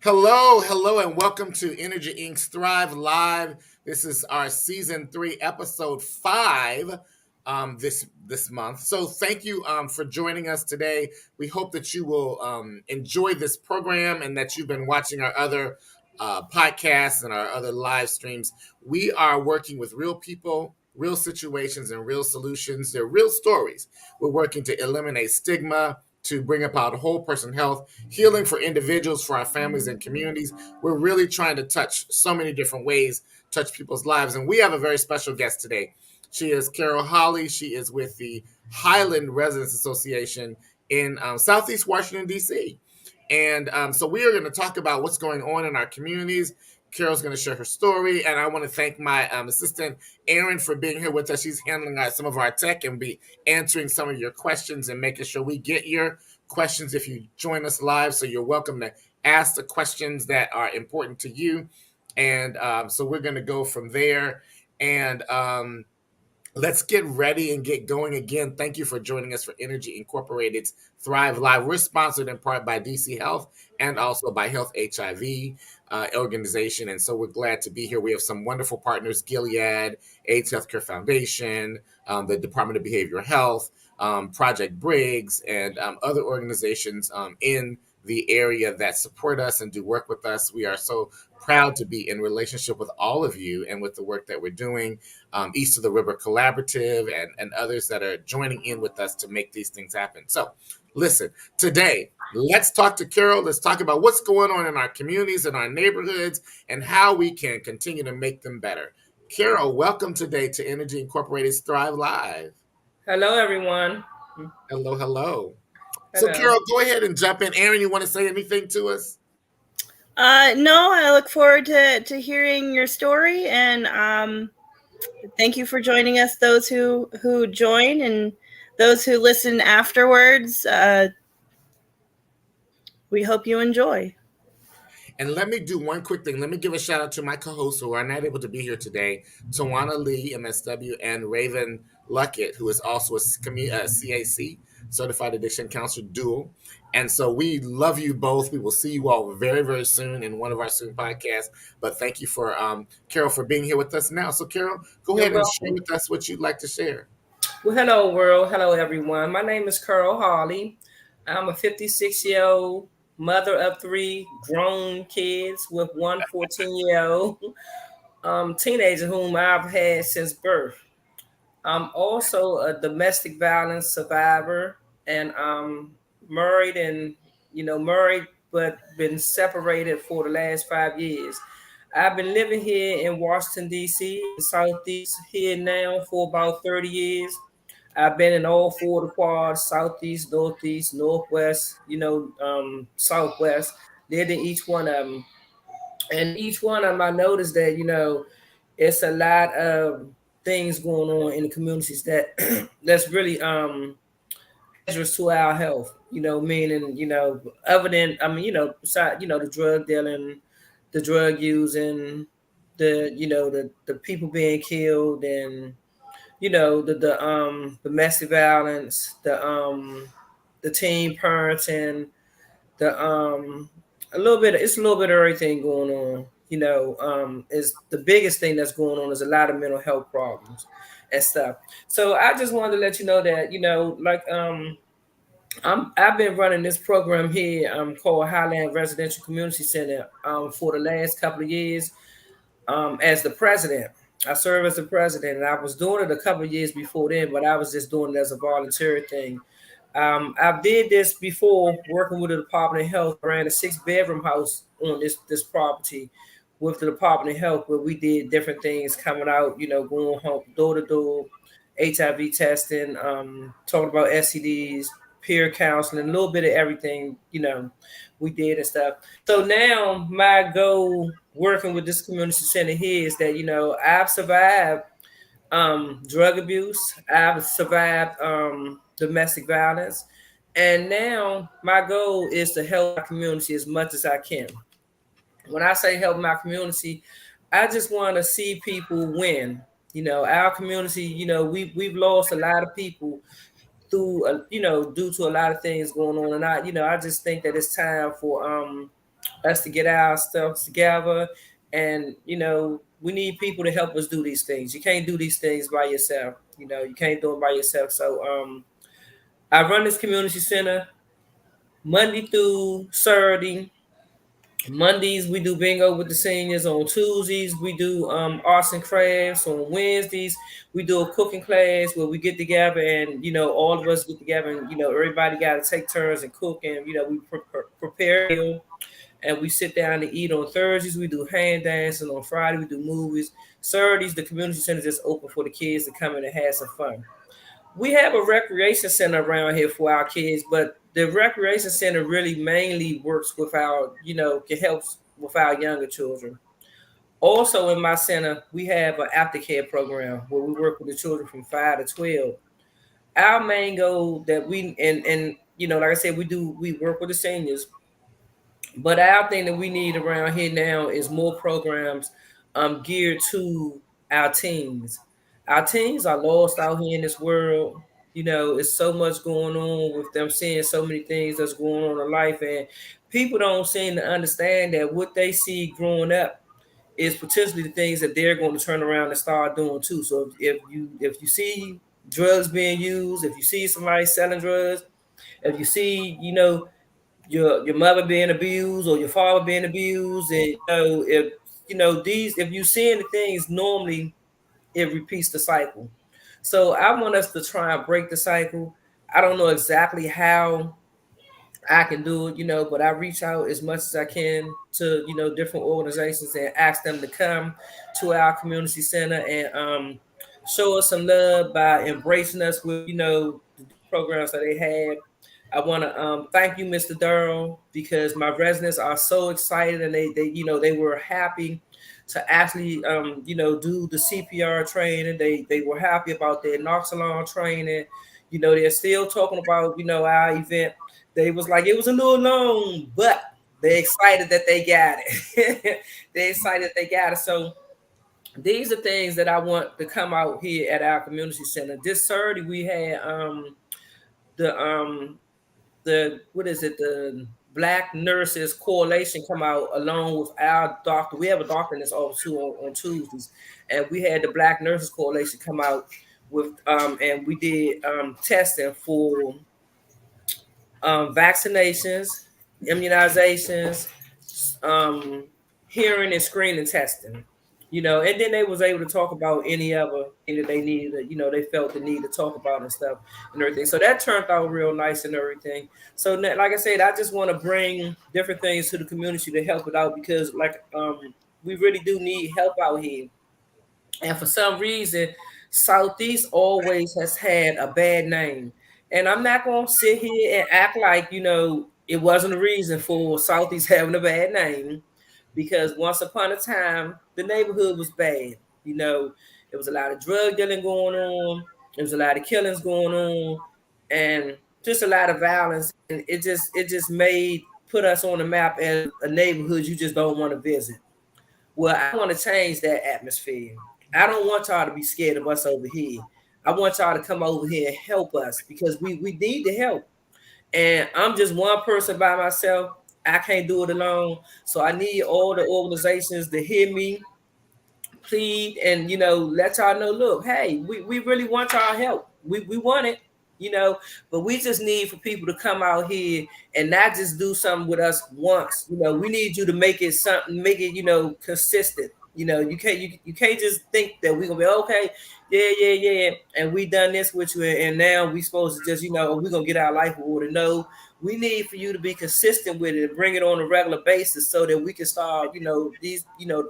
Hello, and welcome to Energy Inc.'s Thrive Live. This is our season 3, episode 5 this month. So thank you for joining us today. We hope that you will enjoy this program and that you've been watching our other podcasts and our other live streams. We are working with real people, real situations, and real solutions. They're real stories. We're working to eliminate stigma, to bring about whole person health, healing for individuals, for our families and communities. We're really trying to touch so many different ways, touch people's lives. And we have a very special guest today. She is Carol Holly. She is with the Highland Residents Association in Southeast Washington, D.C. And so we are going to talk about what's going on in our communities. Carol's going to share her story, and I want to thank my assistant, Erin, for being here with us. She's handling some of our tech and be answering some of your questions and making sure we get your questions if you join us live. So you're welcome to ask the questions that are important to you. And so we're going to go from there. And let's get ready and get going again. Thank you for joining us for Energy Incorporated's Thrive Live. We're sponsored in part by DC Health and also by Health HIV organization. And so we're glad to be here. We have some wonderful partners: Gilead, AIDS Healthcare Foundation, the Department of Behavioral Health, Project Briggs, and other organizations in the area that support us and do work with us. We are so proud to be in relationship with all of you and with the work that we're doing. East of the River Collaborative and others that are joining in with us to make these things happen. So listen, today, let's talk to Carol. Let's talk about what's going on in our communities and our neighborhoods and how we can continue to make them better. Carol, welcome today to Energy Incorporated's Thrive Live. Hello, everyone. Hello. So Hello. Carol, go ahead and jump in. Aaron, you want to say anything to us? No, I look forward to hearing your story, and thank you for joining us. Those who join and those who listen afterwards, we hope you enjoy. And let me do one quick thing. Let me give a shout out to my co-hosts who are not able to be here today: Tawana Lee, MSW, and Raven Luckett, who is also a CAC, Certified Addiction Counselor Dual. And so we love you both. We will see you all very, very soon in one of our soon podcasts. But thank you for Carol for being here with us now. So Carol, go You're ahead and share welcome. with us what you'd like to share. Well, hello, world. Hello, everyone. My name is Carol Harley. I'm a 56-year-old mother of 3 grown kids with one 14-year-old teenager whom I've had since birth. I'm also a domestic violence survivor, and I'm married married, but been separated for the last 5 years. I've been living here in Washington, D.C., in Southeast here now for about 30 years. I've been in all 4 of the quads: Southeast, Northeast, Northwest, Southwest. Lived in each one of them. And each one of them, I noticed that, it's a lot of things going on in the communities that that's really dangerous to our health. Meaning, other than besides, the drug dealing, the drug using, the people being killed, and the domestic violence, the teen parenting, the it's a little bit of everything going on. Is the biggest thing that's going on is a lot of mental health problems and stuff. So I just wanted to let you know that, I've been running this program here called Highland Residential Community Center for the last couple of years as the president. I serve as the president, and I was doing it a couple of years before then, but I was just doing it as a volunteer thing. I did this before working with the Department of Health. I ran a 6-bedroom house on this property with the Department of Health, where we did different things coming out, going home door to door, HIV testing, talking about STDs, peer counseling, a little bit of everything, we did and stuff. So now my goal working with this community center here is that, I've survived drug abuse, I've survived domestic violence, and now my goal is to help my community as much as I can. When I say help my community, I just want to see people win. Our community, we've lost a lot of people through due to a lot of things going on, and I just think that it's time for us to get ourselves together. And, we need people to help us do these things. You can't do these things by yourself. You can't do it by yourself. So I run this community center Monday through Saturday. Mondays we do bingo with the seniors. On Tuesdays we do arts and crafts. On Wednesdays we do a cooking class where we get together and all of us get together and everybody got to take turns and cook, and we prepare a meal and we sit down to eat. On Thursdays we do hand dancing. On Friday we do movies. Saturdays the community center is just open for the kids to come in and have some fun. We have a recreation center around here for our kids, but the recreation center really mainly works with our, it helps with our younger children. Also in my center, we have an aftercare program where we work with the children from 5 to 12. Our main goal that like I said, we work with the seniors, but our thing that we need around here now is more programs geared to our teens. Our teens are lost out here in this world. It's so much going on with them, seeing so many things that's going on in life, and people don't seem to understand that what they see growing up is potentially the things that they're going to turn around and start doing too. So if you see drugs being used, if you see somebody selling drugs, if you see your mother being abused or your father being abused, and if you seeing the things, normally it repeats the cycle. So I want us to try and break the cycle. I don't know exactly how I can do it, but I reach out as much as I can to, different organizations and ask them to come to our community center and show us some love by embracing us with, the different programs that they have. I want to thank you, Mr. Durrell, because my residents are so excited, and they were happy to actually, do the CPR training. They were happy about their Noxalon training. They're still talking about, our event. They was like, it was a little long, but they're excited that they got it. They're excited they got it. So these are things that I want to come out here at our community center. This Saturday we had the what is it, the Black Nurses Coalition come out along with our doctor. We have a doctor in this office too on Tuesdays, and we had the Black Nurses Coalition come out with and we did testing for vaccinations, immunizations, um, hearing and screening testing. And then they was able to talk about any other thing that they needed, they felt the need to talk about and stuff and everything. So that turned out real nice and everything. So like I said, I just want to bring different things to the community to help it out, because we really do need help out here. And for some reason, Southeast always has had a bad name. And I'm not going to sit here and act like, it wasn't a reason for Southeast having a bad name, because once upon a time, the neighborhood was bad. There was a lot of drug dealing going on, there was a lot of killings going on, and just a lot of violence. And it just made put us on the map as a neighborhood you just don't want to visit. Well, I want to change that atmosphere. I don't want y'all to be scared of us over here. I want y'all to come over here and help us, because we need the help. And I'm just one person by myself. I can't do it alone. So I need all the organizations to hear me, plead, and let y'all know, look, hey, we really want y'all help. We want it, but we just need for people to come out here and not just do something with us once. We need you to make it something, make it, consistent. You can't just think that we're gonna be okay, yeah, and we done this with you, and now we supposed to just, we're gonna get our life order. No, we need for you to be consistent with it and bring it on a regular basis, so that we can start, these,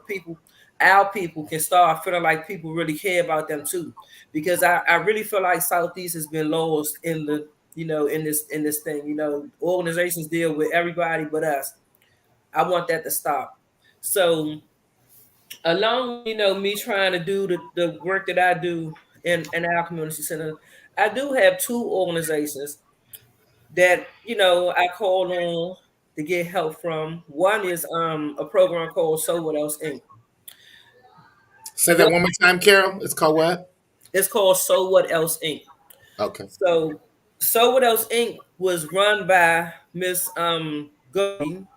people, our people can start feeling like people really care about them too. Because I really feel like Southeast has been lost in the, in this thing. Organizations deal with everybody but us. I want that to stop. So along with, me trying to do the work that I do in our community center, I do have two organizations that I call on to get help from. One is a program called So What Else Inc. Say that one more time, Carol. It's called what? It's called So What Else Inc. Okay. So What Else Inc. was run by Miss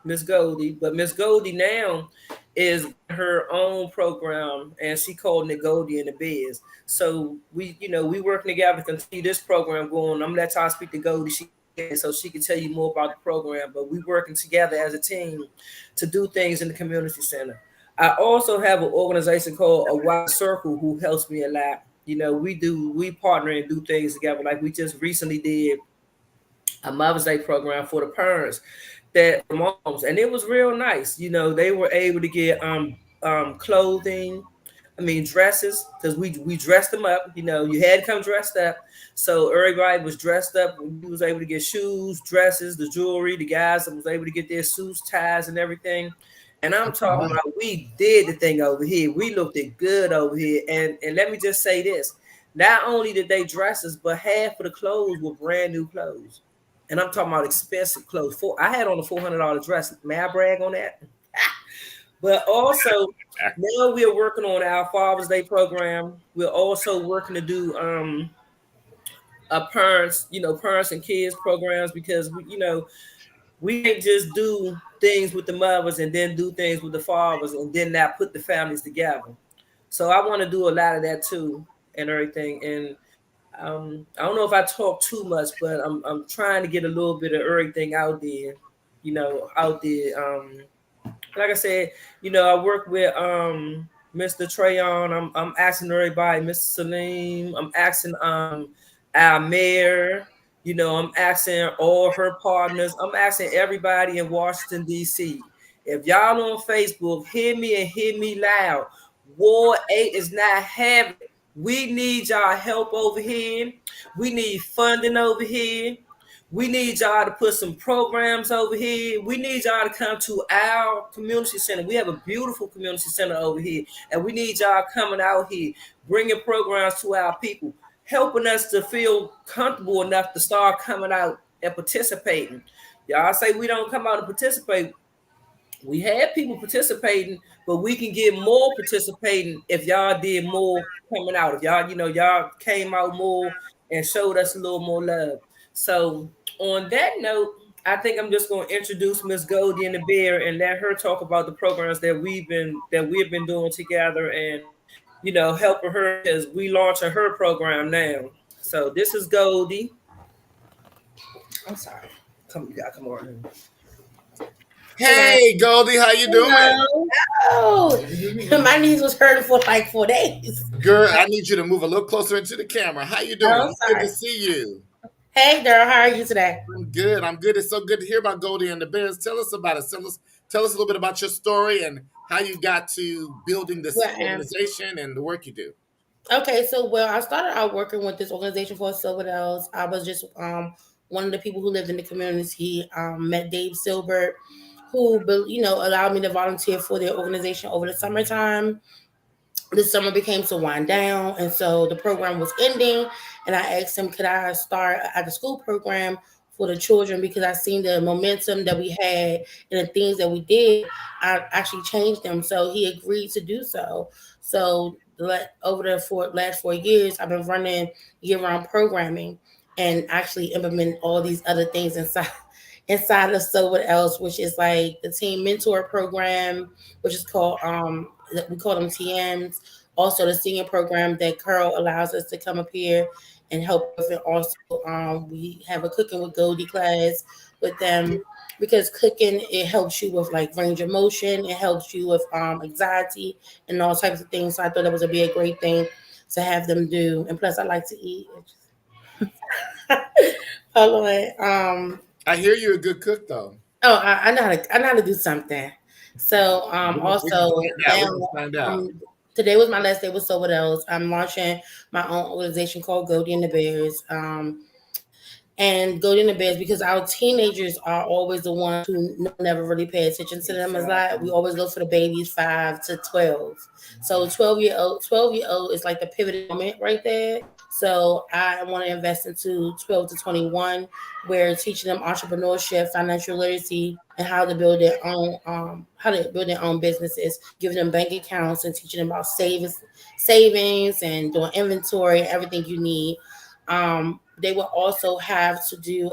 Miss Goldie, but Miss Goldie now is her own program, and she called it Goldie in the Biz. So we working together to continue this program going. I'm gonna let y'all speak to Goldie. She so she can tell you more about the program. But we working together as a team to do things in the community center. I also have an organization called A White Circle who helps me a lot. We partner and do things together. Like we just recently did a Mother's Day program for the parents that moms, and it was real nice. They were able to get clothing, I mean dresses, because we dressed them up. You had to come dressed up, so everybody was dressed up. We was able to get shoes, dresses, the jewelry. The guys was able to get their suits, ties, and everything. And I'm talking about we did the thing over here. We looked it good over here. And let me just say this. Not only did they dress us, but half of the clothes were brand new clothes. And I'm talking about expensive clothes. I had on a $400 dress. May I brag on that? But also, now we're working on our Father's Day program. We're also working to do parents and kids programs, because we can't just do things with the mothers and then do things with the fathers and then not put the families together. So I want to do a lot of that too and everything. And I don't know if I talk too much, but I'm trying to get a little bit of everything out there, out there. Like I said, I work with Mr. Trayon. I'm asking everybody, Mr. Salim. I'm asking our mayor. I'm asking all her partners. I'm asking everybody in Washington D.C. If y'all on Facebook, hear me and hear me loud. Ward 8 is not having it. We need y'all help over here. We need funding over here. We need y'all to put some programs over here. We need y'all to come to our community center. We have a beautiful community center over here, and we need y'all coming out here, bringing programs to our people, helping us to feel comfortable enough to start coming out and participating. Y'all say we don't come out and participate. We had people participating, but we can get more participating if y'all did more coming out. If y'all came out more and showed us a little more love. So on that note, I think I'm just going to introduce Miss Goldie and the Bear and let her talk about the programs that we've been doing together, and helping her because we launching her program now. So this is Goldie. I'm sorry. Come on. Hey, Goldie, how you doing? Oh, my knees was hurting for like 4 days. Girl, I need you to move a little closer into the camera. How you doing? Oh, Good to see you. Hey, girl, how are you today? I'm good. I'm good. It's so good to hear about Goldie and the Bears. Tell us about it. Tell us a little bit about your story and how you got to building this organization and the work you do. Okay, so I started out working with this organization called Silverdales. I was just one of the people who lived in the community. Met Dave Silbert, who allowed me to volunteer for their organization over the summertime. The summer became to wind down, and so the program was ending, and I asked him, could I start at the school program for the children, because I seen the momentum that we had and the things that we did. I actually changed them, so he agreed to do so. So over the last 4 years, I've been running year-round programming and actually implement all these other things inside of someone else, which is like the team mentor program, which is called we call them TMs. Also, the senior program that Carl allows us to come up here and help with. And also, we have a cooking with Goldie class with them, because cooking, it helps you with like range of motion, it helps you with anxiety and all types of things. So I thought that would be a great thing to have them do. And plus, I like to eat. Hold on. I hear you're a good cook, though. Oh, I know how to do something. So also today was my last day with someone else. I'm launching my own organization called Goldie and the Bears. And Goldie and the Bears, because our teenagers are always the ones who never really pay attention to them a lot. We always look for the babies 5 to 12. So 12-year-old is like the pivotal moment right there. So I want to invest into 12 to 21, where teaching them entrepreneurship, financial literacy, and how to build their own businesses, giving them bank accounts and teaching them about savings and doing inventory, everything you need. They will also have to do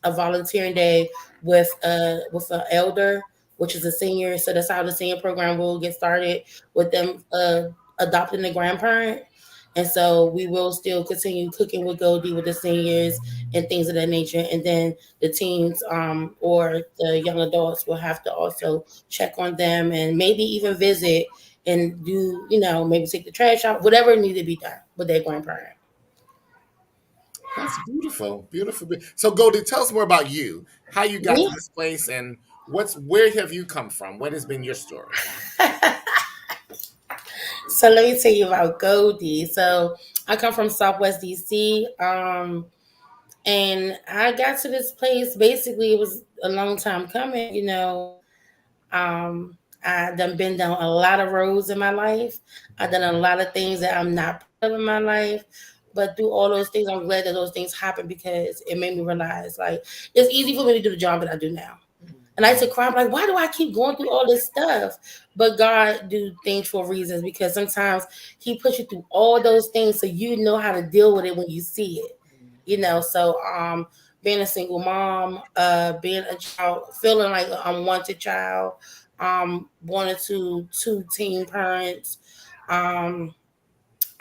a volunteering day with an elder, which is a senior. So that's how the senior program will get started with them adopting a grandparent. And so we will still continue cooking with Goldie with the seniors and things of that nature. And then the teens or the young adults will have to also check on them and maybe even visit and do, maybe take the trash out, whatever needs to be done with their grandparent. That's beautiful, beautiful. So, Goldie, tell us more about you, how you got to Me? this place, and where have you come from? What has been your story? So let me tell you about Goldie. So I come from Southwest DC. And I got to this place, basically it was a long time coming, I done been down a lot of roads in my life. I've done a lot of things that I'm not proud of in my life. But through all those things, I'm glad that those things happened because it made me realize like it's easy for me to do the job that I do now. And I used to cry, I'm like, why do I keep going through all this stuff? But God do things for reasons because sometimes He puts you through all those things so you know how to deal with it when you see it. So being a single mom, being a child, feeling like an unwanted child, one or two teen parents, um,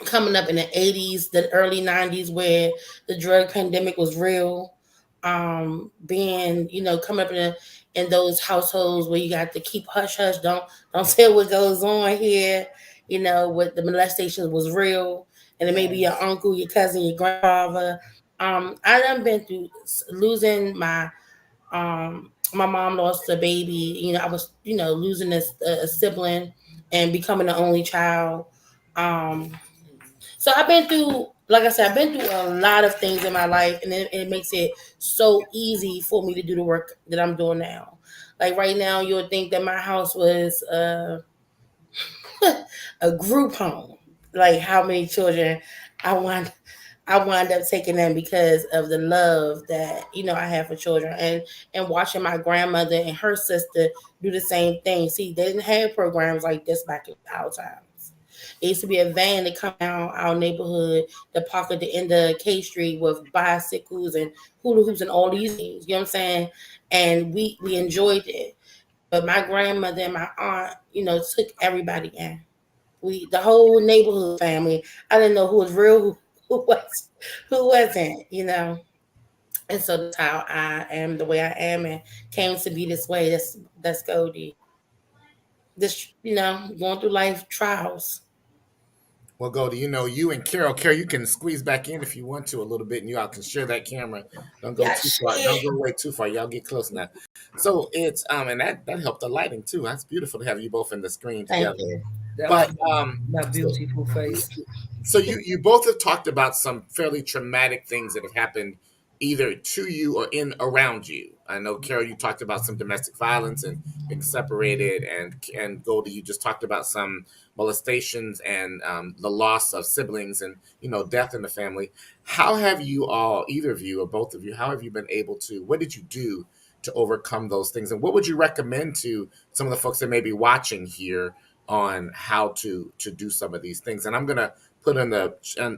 coming up in the 80s, the early 90s where the drug pandemic was real. Being, coming up in those households where you got to keep hush hush, don't tell what goes on here, what the molestation was real. And it may be your uncle, your cousin, your grandfather. I done been through losing my mom lost a baby. I was, losing a sibling and becoming the only child. Um, so I've been through, like I said, I've been through a lot of things in my life, and it makes it so easy for me to do the work that I'm doing now. Like right now, you'll think that my house was a group home. Like how many children I want I wound up taking them because of the love that I have for children, and watching my grandmother and her sister do the same thing. See, they didn't have programs like this back in our times. It used to be a van to come out our neighborhood, to park at the end of K Street with bicycles and hula hoops and all these things. You know what I'm saying? And we enjoyed it. But my grandmother and my aunt, took everybody in. The whole neighborhood family. I didn't know who was real, who wasn't. And so that's how I am the way I am and came to be this way. That's Goldie. This going through life trials. Well, Goldie, you and Carol, you can squeeze back in if you want to a little bit, and you all can share that camera. Don't go Yeah, too far. Don't shit. go way too far. Y'all get close now. So it's and that helped the lighting too. That's beautiful to have you both in the screen Thank together. you. That was But my so, beautiful face. so you both have talked about some fairly traumatic things that have happened either to you or in around you. I know, Carol, you talked about some domestic violence and being separated, and Goldie, you just talked about some molestations and the loss of siblings and death in the family. How have you all, either of you or both of you, how have you been able to? What did you do to overcome those things, and what would you recommend to some of the folks that may be watching here on how to do some of these things? And I'm gonna put in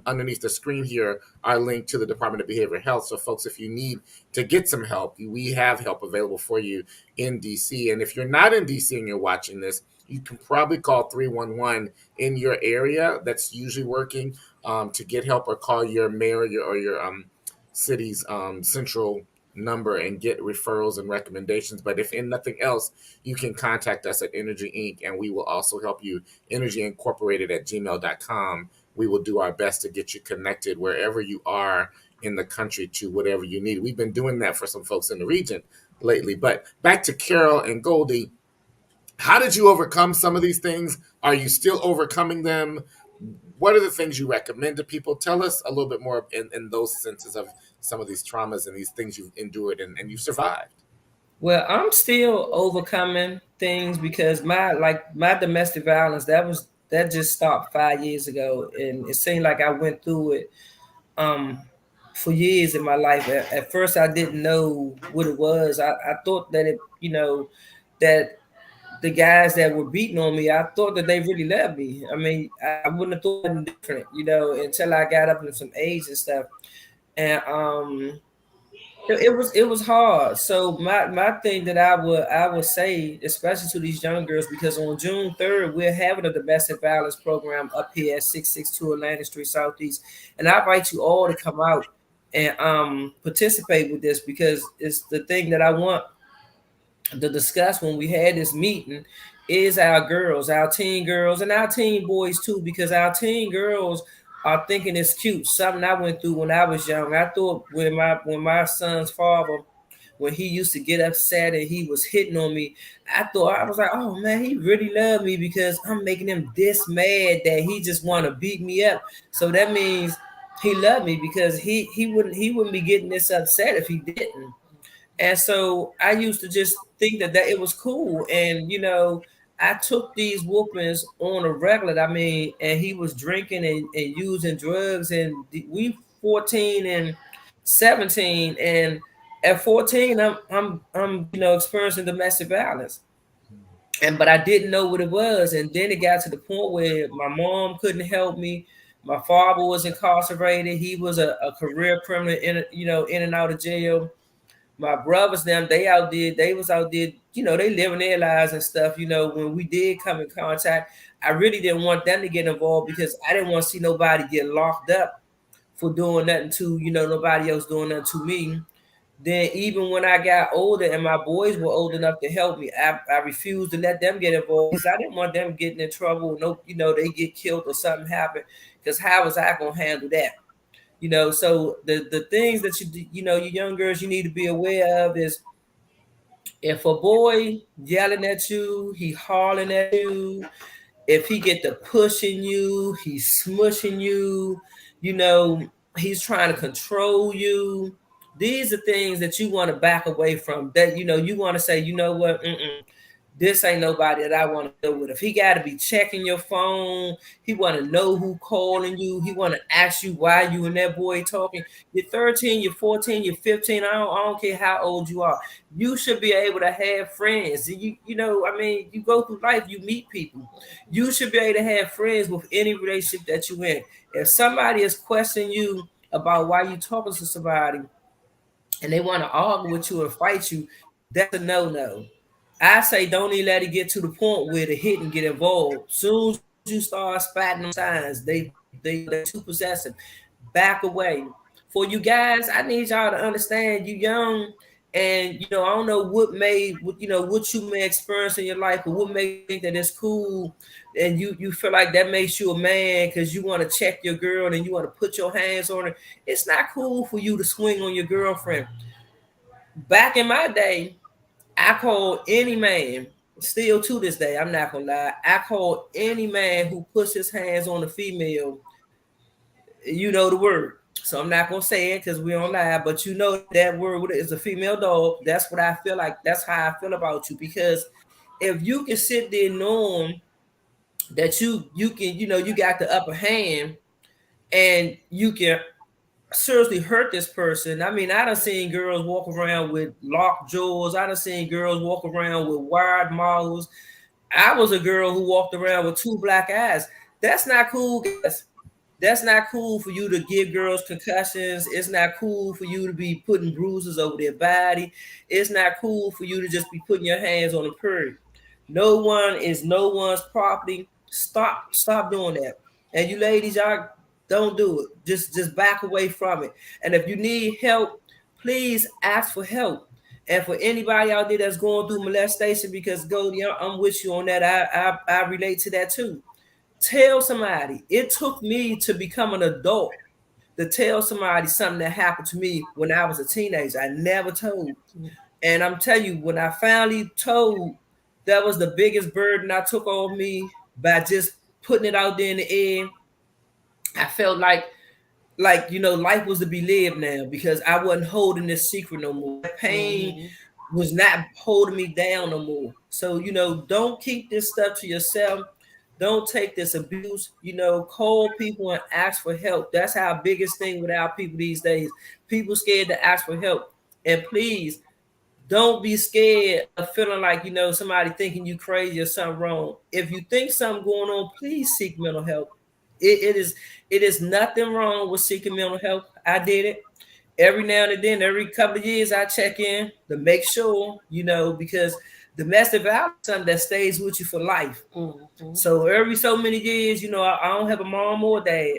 underneath the screen here our link to the Department of Behavioral Health. So, folks, if you need to get some help, we have help available for you in DC. And if you're not in DC and you're watching this, you can probably call 311 in your area. That's usually working to get help, or call your mayor or your city's central number and get referrals and recommendations. But if in nothing else, you can contact us at Innergy Inc. and we will also help you. Innergy Incorporated at gmail.com. We will do our best to get you connected wherever you are in the country to whatever you need. We've been doing that for some folks in the region lately. But back to Carol and Goldie, how did you overcome some of these things? Are you still overcoming them? What are the things you recommend to people? Tell us a little bit more in those senses of some of these traumas and these things you've endured and you've survived. Well, I'm still overcoming things because my domestic violence that just stopped 5 years ago, and it seemed like I went through it um for years in my life. At first, I didn't know what it was. I thought that that the guys that were beating on me, I thought that they really loved me. I mean, I wouldn't have thought anything different, until I got up into some age and stuff. And it was hard. So my thing that I would say, especially to these young girls, because on June 3rd we're having a domestic violence program up here at 662 Atlantic Street Southeast, and I invite you all to come out and participate with this, because it's the thing that I want to discuss when we had this meeting is our girls, our teen girls, and our teen boys too, because our teen girls are thinking it's cute. Something I went through when I was young. I thought when my son's father, when he used to get upset and he was hitting on me, I thought, I was like, oh man, he really loved me because I'm making him this mad that he just want to beat me up. So that means he loved me, because he wouldn't be getting this upset if he didn't. And so I used to just think that it was cool. And, I took these whoopings on a regular. I mean, and he was drinking and using drugs. And we 14 and 17. And at 14, I'm experiencing domestic violence. But I didn't know what it was. And then it got to the point where my mom couldn't help me. My father was incarcerated. He was a career criminal, in and out of jail. My brothers, they was out there, they living their lives and stuff. When we did come in contact, I really didn't want them to get involved, because I didn't want to see nobody get locked up for doing nothing to, nobody else doing nothing to me. Then even when I got older and my boys were old enough to help me, I refused to let them get involved, because I didn't want them getting in trouble. No, they get killed or something happen, because how was I gonna handle that? So the things that you young girls, you need to be aware of is, if a boy yelling at you, he hollering at you, if he get to pushing you, he's smushing you, you know, he's trying to control you. These are things that you want to back away from. That you want to say, you know what? This ain't nobody that I want to deal with. If he got to be checking your phone, he want to know who calling you. He want to ask you why you and that boy talking. You're 13, you're 14, you're 15. I don't care how old you are. You should be able to have friends. I mean, you go through life, you meet people. You should be able to have friends with any relationship that you in. If somebody is questioning you about why you talking to somebody, and they want to argue with you or fight you, that's a no-no. I say don't even let it get to the point where the hit and get involved. Soon as you start spotting them signs, they're too possessive. Back away. For you guys, I need y'all to understand you young, and I don't know what you may experience in your life, or what may think that it's cool, and you feel like that makes you a man because you want to check your girl and you want to put your hands on her. It's not cool for you to swing on your girlfriend. Back in my day, I call any man, still to this day, I'm not gonna lie, I call any man who puts his hands on a female, you know the word. So I'm not gonna say it because we don't lie, but you know that word is a female dog. That's what I feel like. That's how I feel about you. Because if you can sit there knowing that you can, you got the upper hand, and you can seriously hurt this person. I mean, I done seen girls walk around with locked jaws. I done seen girls walk around with wired mouths. I was a girl who walked around with two black eyes. That's not cool, guys. That's not cool for you to give girls concussions. It's not cool for you to be putting bruises over their body. It's not cool for you to just be putting your hands on a period. No one is no one's property. Stop doing that. And you ladies, y'all don't do it. Just back away from it. And if you need help, please ask for help. And for anybody out there that's going through molestation, because Goldie, I'm with you on that. I relate to that too. Tell somebody. It took me to become an adult to tell somebody something that happened to me when I was a teenager. I never told. And I'm telling you, when I finally told, that was the biggest burden I took on me by just putting it out there in the air. I felt like life was to be lived now, because I wasn't holding this secret no more. That pain was not holding me down no more. So don't keep this stuff to yourself. Don't take this abuse. Call people and ask for help. That's our biggest thing with our people these days. People scared to ask for help. And please don't be scared of feeling like somebody thinking you crazy or something wrong. If you think something going on, please seek mental health. It is nothing wrong with seeking mental health. I did it. every now and then, every couple of years, I check in to make sure, because domestic violence is something that stays with you for life. Mm-hmm. So every so many years, I don't have a mom or dad.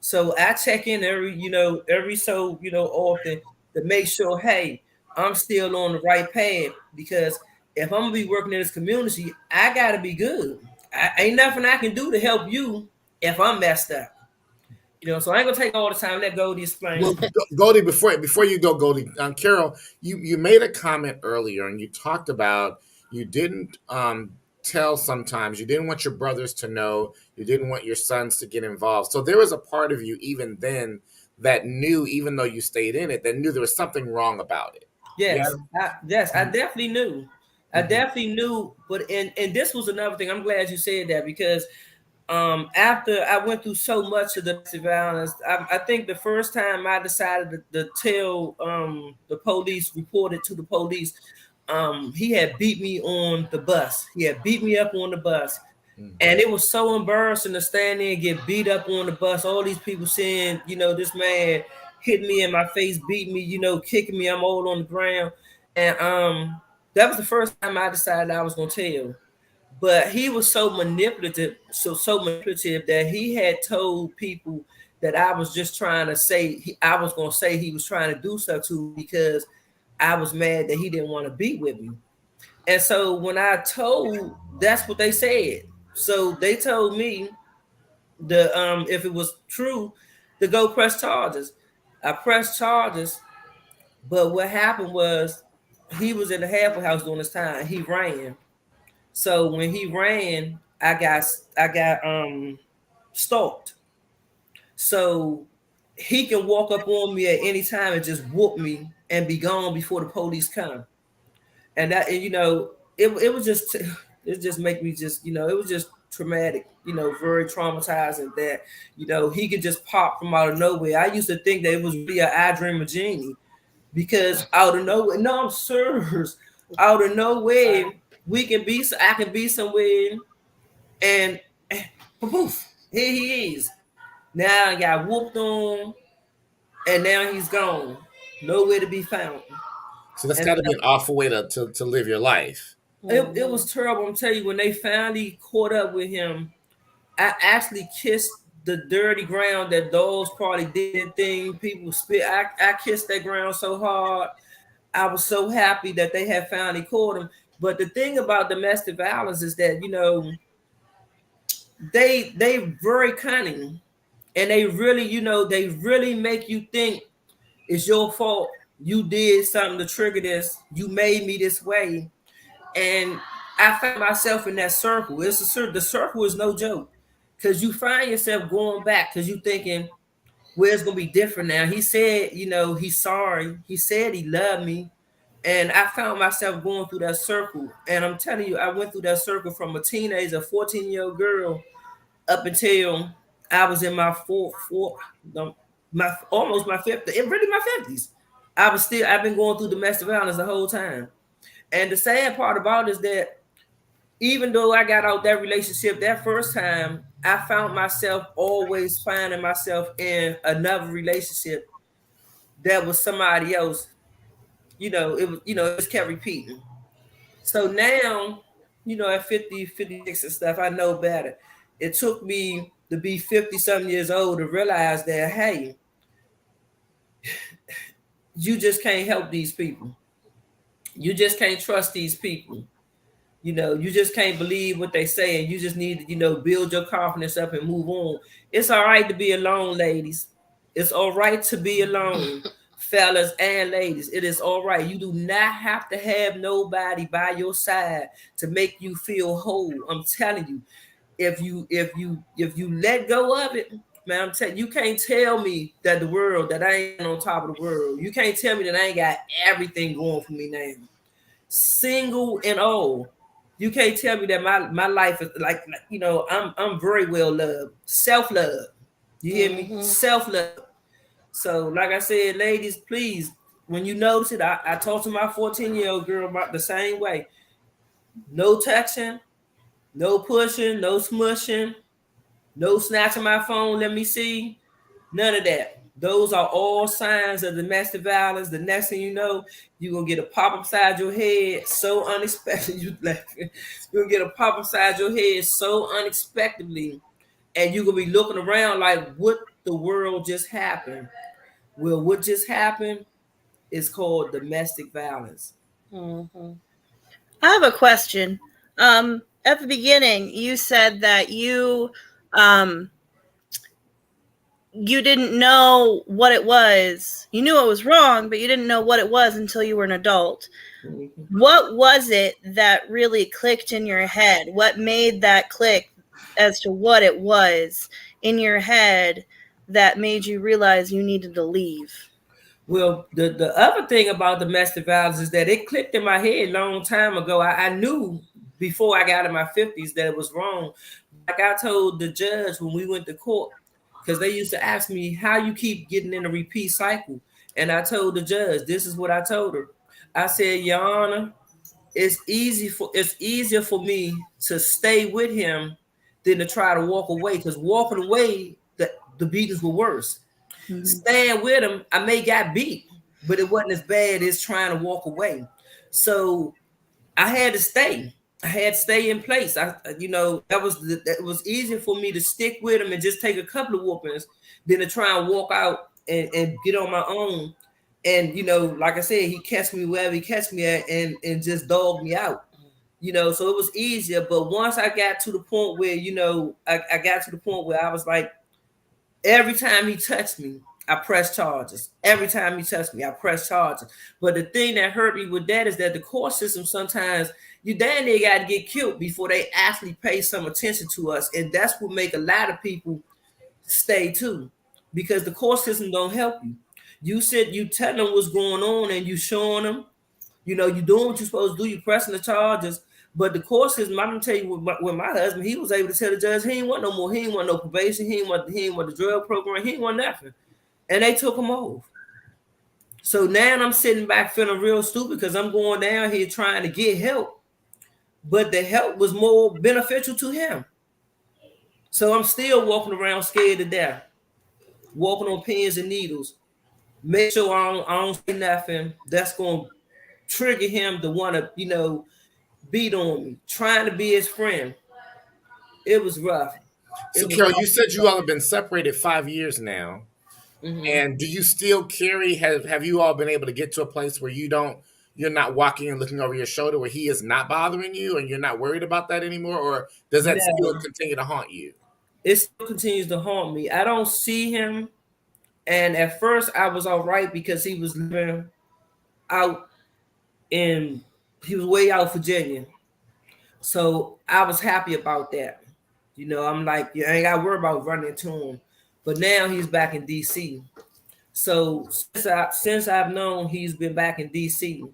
So I check in every so, often to make sure, hey, I'm still on the right path, because if I'm gonna be working in this community, I gotta be good. Ain't nothing I can do to help you if I'm messed up. So I ain't gonna take all the time. Let Goldie Well, explain. Goldie, before you go, Goldie, Carol, you made a comment earlier, and you talked about you didn't tell sometimes you didn't want your brothers to know, you didn't want your sons to get involved. So there was a part of you even then that knew, even though you stayed in it, that knew there was something wrong about it. Yeah. Yes, I definitely knew. I Mhm. definitely knew. But and this was another thing. I'm glad you said that, because after I went through so much of domestic violence, I think the first time I decided to tell the police, reported to the police, he had beat me on the bus. He had beat me up on the bus. And it was so embarrassing to stand there and get beat up on the bus. All these people saying, this man hit me in my face, beat me, kicking me. I'm all on the ground. And that was the first time I decided I was gonna tell. But he was so manipulative that he had told people that I was just trying to say I was gonna say he was trying to do stuff to me because I was mad that he didn't want to be with me. And so when I told, that's what they said. So they told me the if it was true to go press charges. I pressed charges, but what happened was he was in the halfway house during this time. He ran. So when he ran, I got stalked. So he can walk up on me at any time and just whoop me and be gone before the police come. And it was just it just make me just it was just traumatic, very traumatizing that he could just pop from out of nowhere. I used to think that it was really a I dream of genie, because out of nowhere, no, I'm serious, out of nowhere I can be somewhere, and poof, here he is. Now I got whooped on, and now he's gone, nowhere to be found. So that's And got to be an awful way to live your life. it was terrible. I'm telling you, when they finally caught up with him, I actually kissed the dirty ground that those probably did thing. People spit. I kissed that ground so hard. I was so happy that they had finally caught him. But the thing about domestic violence is that they very cunning, and they really make you think it's your fault. You did something to trigger this. You made me this way. And I found myself in that circle. The circle is no joke, because you find yourself going back because you thinking, well, it's gonna be different now. He said, he's sorry. He said he loved me, and I found myself going through that circle. And I'm telling you, I went through that circle from a teenager, 14-year-old girl, up until I was in my no, my almost my 50, really my 50s. I've been going through domestic violence the whole time. And the sad part about it is that even though I got out that relationship that first time, I found myself always finding myself in another relationship that was somebody else. It just kept repeating. So now, at 50, 56 and stuff, I know better. It took me to be 50 something years old to realize that, hey, you just can't help these people. You just can't trust these people. You just can't believe what they say, and you just need to, build your confidence up and move on. It's all right to be alone, ladies. It's all right to be alone, fellas and ladies. It is all right. You do not have to have nobody by your side to make you feel whole. I'm telling you, if you let go of it, man, I'm telling you, can't tell me that I ain't on top of the world. You can't tell me that I ain't got everything going for me now, single and all. You can't tell me that my life is I'm very well loved. Self-love. You hear me? Self-love. So like I said, ladies, please, when you notice it, I talk to my 14-year-old girl about the same way. No touching, no pushing, no smushing, no snatching my phone, let me see. None of that. Those are all signs of domestic violence. The next thing you know, you're gonna get a pop upside your head so unexpected. You laughing. You're gonna get a pop upside your head so unexpectedly, and you're gonna be looking around like, what the world just happened? Well, what just happened is called domestic violence. Mm-hmm. I have a question. At the beginning, you said that um, you didn't know what it was. You knew it was wrong, but you didn't know what it was until you were an adult. Mm-hmm. What was it that really clicked in your head? What made that click as to what it was in your head that made you realize you needed to leave? Well, the other thing about domestic violence is that it clicked in my head a long time ago. I knew before I got in my 50s that it was wrong. Like I told the judge when we went to court, because they used to ask me how you keep getting in a repeat cycle. And I told the judge, this is what I told her. I said, Your Honor, it's easier for me to stay with him than to try to walk away, because walking away, the beatings were worse. Mm-hmm. Staying with him, I may got beat, but it wasn't as bad as trying to walk away. So I had to stay. I had to stay in place. That was easier for me to stick with him and just take a couple of whoopings than to try and walk out and get on my own. And like I said, he catch me wherever he catch me at and just dog me out. So it was easier. But once I got to the point where, I got to the point where I was like, every time he touched me, I press charges. Every time he touched me, I press charges. But the thing that hurt me with that is that the court system, sometimes you damn near got to get killed before they actually pay some attention to us. And that's what make a lot of people stay too, because the court system don't help you. You tell them what's going on and you showing them, you doing what you're supposed to do. You pressing the charges. But the court system, I'm gonna tell you, with my husband, he was able to tell the judge he ain't want no more. He ain't want no probation. He ain't want the drug program. He ain't want nothing. And they took him off. So now I'm sitting back feeling real stupid because I'm going down here trying to get help, but the help was more beneficial to him. So I'm still walking around scared to death, walking on pins and needles. Make sure I don't say nothing that's going to trigger him to want to, beat on me, trying to be his friend. It was rough. So, Carol, you said you all have been separated 5 years now. Mm-hmm. And do you still carry? Have you all been able to get to a place where you're not walking and looking over your shoulder, where he is not bothering you, and you're not worried about that anymore, or does that still continue to haunt you? It still continues to haunt me. I don't see him, and at first I was all right because he was living out he was way out Virginia, so I was happy about that. I'm like, you ain't got to worry about running into him. But now he's back in DC. So since I've known he's been back in DC,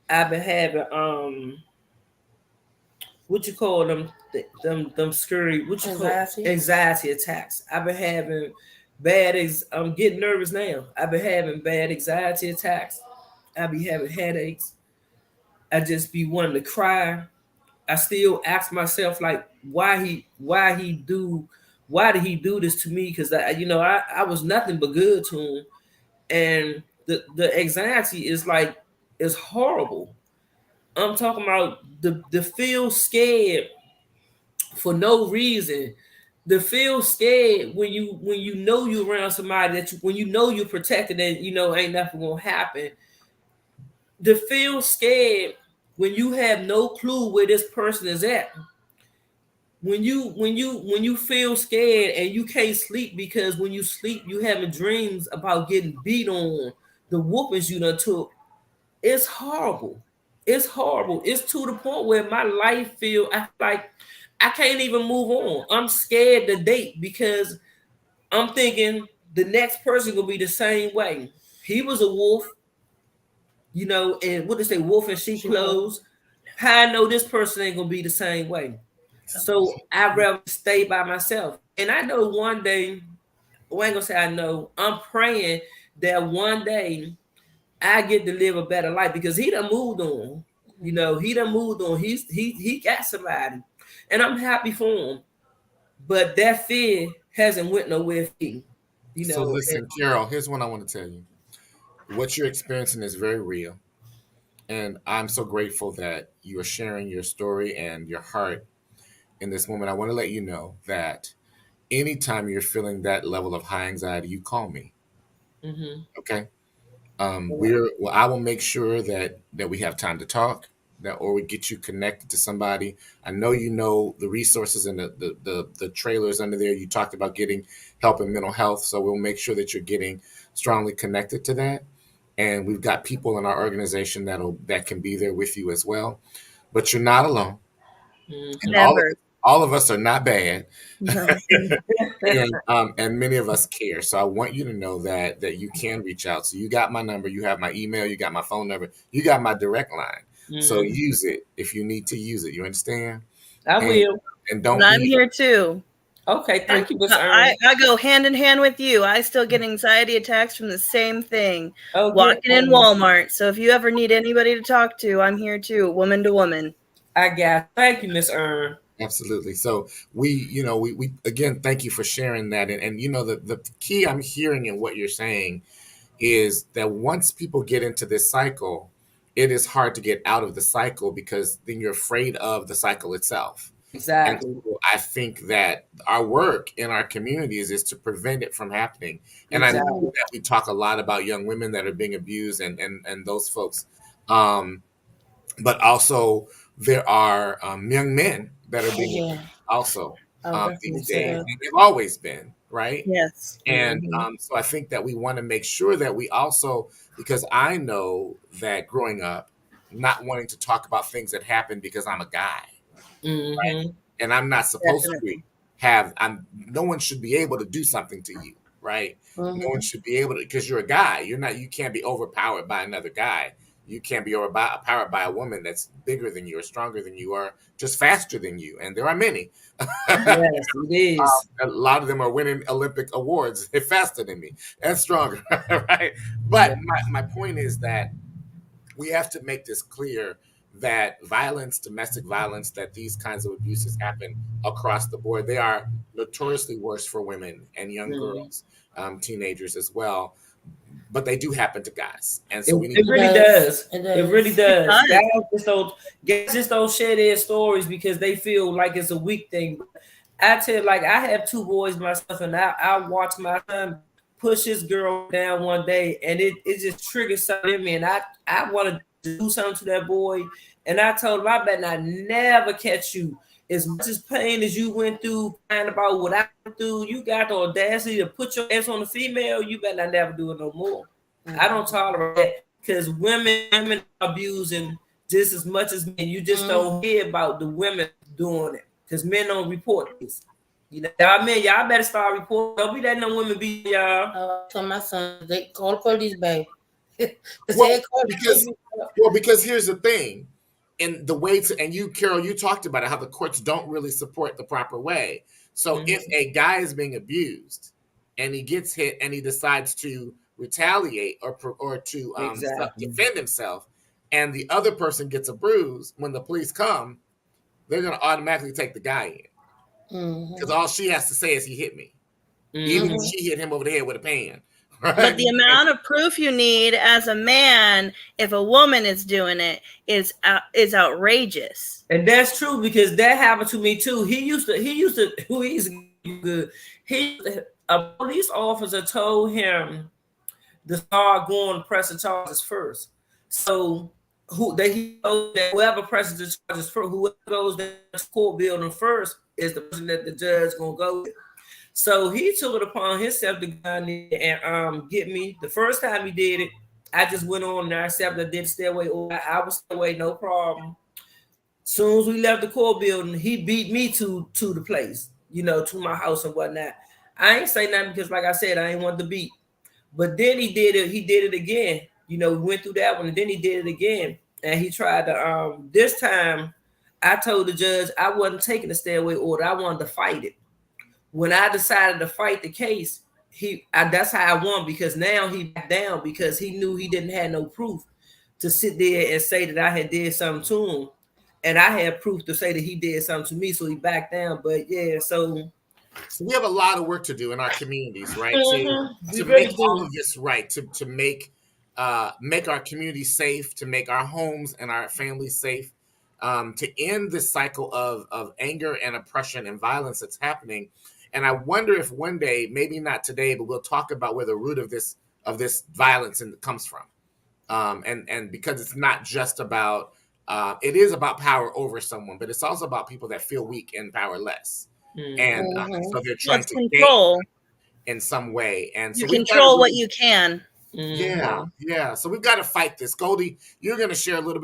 I've been having what you call them scurry, what you Anxiety? call anxiety attacks. I've been having I'm getting nervous now. I've been having bad anxiety attacks. I be having headaches. I just be wanting to cry. I still ask myself, like, why did he do this to me? Because I was nothing but good to him, and the anxiety is horrible. I'm talking about the feel scared for no reason. The feel scared when you know you're around somebody when you know you're protected and ain't nothing gonna happen. The feel scared when you have no clue where this person is at. When you feel scared and you can't sleep because when you sleep you having dreams about getting beat on, the whoopings you done took. It's horrible. It's horrible. It's to the point where my life like I can't even move on. I'm scared to date because I'm thinking the next person will be the same way. He was a wolf, and what they say, wolf in sheep clothes. How I know this person ain't gonna be the same way. So I'd rather stay by myself. And I know one day, well, I ain't gonna say I know, I'm praying that one day I get to live a better life because he done moved on. He done moved on. He got somebody. And I'm happy for him. But that fear hasn't went nowhere for me. you So know. listen, Carol, here's what I want to tell you. What you're experiencing is very real. And I'm so grateful that you are sharing your story and your heart in this moment. I want to let you know that anytime you're feeling that level of high anxiety, you call me. Mm-hmm. Okay. I will make sure that we have time to talk, that or we get you connected to somebody. I know you know the resources and the trailers under there. You talked about getting help in mental health, so we'll make sure that you're getting strongly connected to that. And we've got people in our organization that can be there with you as well. But you're not alone, and Mm-hmm. Never. all of us are not bad. No. And many of us care. So I want you to know that you can reach out. So you got my number, you have my email, you got my phone number, you got my direct line. So Mm-hmm. use it if you need to use it. You understand? I And will. and And don't I'm be here too. Okay, thank you, Miss I, Ern. I go hand in hand with you. I still get anxiety attacks from the same thing. Oh, good. Walking in Walmart. So if you ever need anybody to talk to, I'm here too, woman to woman. I got. Thank you, Miss Ern. absolutely. So we again thank you for sharing that. And the key I'm hearing in what you're saying is that once people get into this cycle, it is hard to get out of the cycle because then you're afraid of the cycle itself. And Exactly. so I think that our work in our communities is to prevent it from happening. And I know Exactly. that we talk a lot about young women that are being abused and those folks. Um, but also there are young men that are being Yeah, abused also I was these definitely say days. that. Exactly. And they've always been, right? Yes. And Mm-hmm. so I think that we want to make sure that we also, because I know that growing up, not wanting to talk about things that happened because I'm a guy, right? Mm-hmm. And I'm not supposed to Definitely. no one should be able to do something to you, right? No one Mm-hmm. should be able to, because you're a guy. You can't be overpowered by another guy. You can't be overpowered by a woman that's bigger than you or stronger than you or just faster than you. And there are many. Yes, it is. A lot of them are winning Olympic awards. They're faster than me and stronger, right? Yeah. But my point is that we have to make this clear that violence, domestic violence, that these kinds of abuses happen across the board. They are notoriously worse for women and young Mm-hmm. girls, teenagers as well. But they do happen to guys, and It, so we need it to. It really does. does. It It really does. It does. does. Guys just don't share their stories because they feel like it's a weak thing. I tell you, like I have two boys myself, and I watch my son push his girl down one day, and it just triggers something in me, and I want to do something to that boy, and I told him I better not never catch you. As much as pain as you went through, crying about what I went through, you got the audacity to put your ass on the female. You better not never do it no more. I don't Mm-hmm. tolerate that because women are abusing just as much as men. You just don't hear about the women doing it because men don't report this. You know, y'all men, y'all better start reporting. Don't be letting no women be y'all. So my son, they call the police, babe. They Well, said call the because police. because here's the thing, and the way to and you, Carol, you talked about it, how the courts don't really support the proper way. So if Mm-hmm. a guy is being abused and he gets hit and he decides to retaliate or to Exactly. defend himself, and the other person gets a bruise, when the police come, they're going to automatically take the guy in because Mm-hmm. all she has to say is he hit me, even if Mm-hmm. Mm-hmm. she hit him over the head with a pan, But right? the amount of proof you need as a man, if a woman is doing it, is outrageous. And that's true because that happened to me too. He's good. A police officer told him to start going to press the charges first. So he told that whoever presses the charges first, whoever goes to the court building first is the person that the judge gonna go with. So he took it upon himself to go in there and get me. The first time he did it, I just went on there. I accepted, I did stay away. I was stay away, no problem. Soon as we left the court building, he beat me to the place, to my house and whatnot. I ain't say nothing because, like I said, I ain't want the beat. But then he did it. He did it again. We went through that one, and then he did it again. And he tried to. This time, I told the judge I wasn't taking the stay away order. I wanted to fight it. When I decided to fight the case, that's how I won because now he backed down because he knew he didn't have no proof to sit there and say that I had did something to him, and I had proof to say that he did something to me, so he backed down. But yeah, so So we have a lot of work to do in our communities, right? We To really make all do. of this right, to make our communities safe, to make our homes and our families safe, to end this cycle of anger and oppression and violence that's happening. And I wonder if one day, maybe not today, but we'll talk about where the root of this violence comes from. And because it's not just about it is about power over someone, but it's also about people that feel weak and powerless, and Hmm. so they're Yeah, trying it's to gain control. in some way. And You so we've got to control what really, you can. yeah, yeah. So we've got to fight this. Goldie, you're going to share a little